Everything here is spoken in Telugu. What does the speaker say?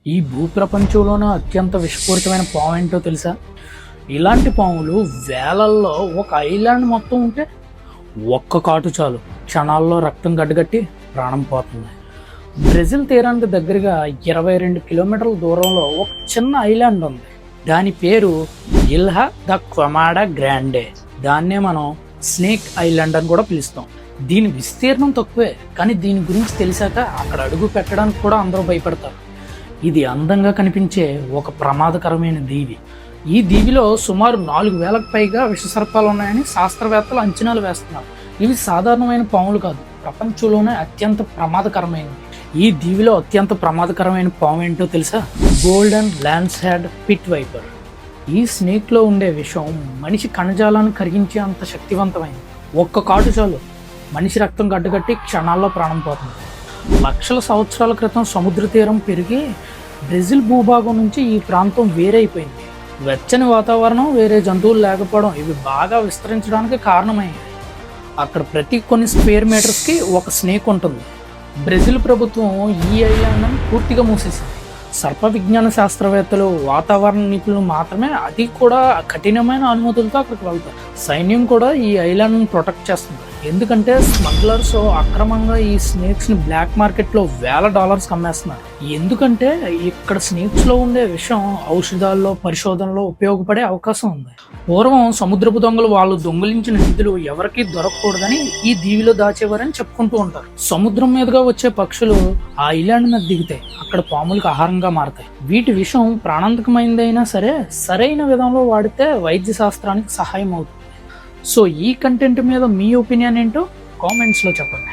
ఈ భూప్రపంచంలోనే అత్యంత విషపూరితమైన పాము ఏంటో తెలుసా? ఇలాంటి పాములు వేలల్లో ఒక ఐలాండ్ మొత్తం ఉంటే ఒక్క కాటు చాలు, క్షణాల్లో రక్తం గడ్డగట్టి ప్రాణం పోతుంది. బ్రెజిల్ తీరానికి దగ్గరగా 22 కిలోమీటర్ల దూరంలో ఒక చిన్న ఐలాండ్ ఉంది. దాని పేరు ఇల్హా ద క్వమాడా గ్రాండే. దాన్నే మనం స్నేక్ ఐలాండ్ అని కూడా పిలుస్తాం. దీని విస్తీర్ణం తక్కువే, కానీ దీని గురించి తెలిసాక అక్కడ అడుగు పెట్టడానికి కూడా అందరూ భయపడతారు. ఇది అందంగా కనిపించే ఒక ప్రమాదకరమైన దీవి. ఈ దీవిలో సుమారు 4000కు పైగా విషసర్పాలు ఉన్నాయని శాస్త్రవేత్తలు అంచనాలు వేస్తున్నారు. ఇవి సాధారణమైన పాములు కాదు, ప్రపంచంలోనే అత్యంత ప్రమాదకరమైనవి. ఈ దీవిలో అత్యంత ప్రమాదకరమైన పాము ఏంటో తెలుసా? Golden lance head pit viper. ఈ స్నేక్లో ఉండే విషం మనిషి కణజాలాన్ని కరిగించే అంత శక్తివంతమైనది. ఒక్క కాటు చాలు, మనిషి రక్తం గడ్డగట్టి క్షణాల్లో ప్రాణం పోతుంది. లక్షల సంవత్సరాల క్రితం సముద్ర తీరం పెరిగి బ్రెజిల్ భూభాగం నుంచి ఈ ప్రాంతం వేరైపోయింది. వెచ్చని వాతావరణం, వేరే జంతువులు లేకపోవడం ఇవి బాగా విస్తరించడానికి కారణమైంది. అక్కడ ప్రతి కొన్ని స్క్వేర్ మీటర్స్కి ఒక స్నేక్ ఉంటుంది. బ్రెజిల్ ప్రభుత్వం ఈ ఐలాండ్ని పూర్తిగా మూసేసింది. సర్ప విజ్ఞాన శాస్త్రవేత్తలు, వాతావరణ నిపుణులు మాత్రమే అది కూడా కఠినమైన అనుమతులతో అక్కడికి వెళ్తారు. సైన్యం కూడా ఈ ఐలాండ్ని ప్రొటెక్ట్ చేస్తుంది. ఎందుకంటే స్మగ్లర్స్ అక్రమంగా ఈ స్నేక్స్ని బ్లాక్ మార్కెట్లో $1000 అమ్మేస్తున్నారు. ఎందుకంటే ఇక్కడ స్నేక్స్లో ఉండే విషం ఔషధాల్లో, పరిశోధనలో ఉపయోగపడే అవకాశం ఉంది. పూర్వం సముద్రపు దొంగలు వాళ్ళు దొంగిలించిన నిధులు ఎవరికీ దొరకకూడదని ఈ దీవిలో దాచేవారని చెప్పుకుంటూ ఉంటారు. సముద్రం మీదుగా వచ్చే పక్షులు ఆ ఐలాండ్ మీద దిగుతాయి, అక్కడ పాములకు ఆహారంగా మారతాయి. వీటి విషం ప్రాణాంతకమైనదైనా సరే సరైన విధంలో వాడితే వైద్య శాస్త్రానికి సహాయం అవుతుంది. సో ఈ కంటెంట్ మీద మీ ఒపీనియన్ ఏంటో కామెంట్స్లో చెప్పండి.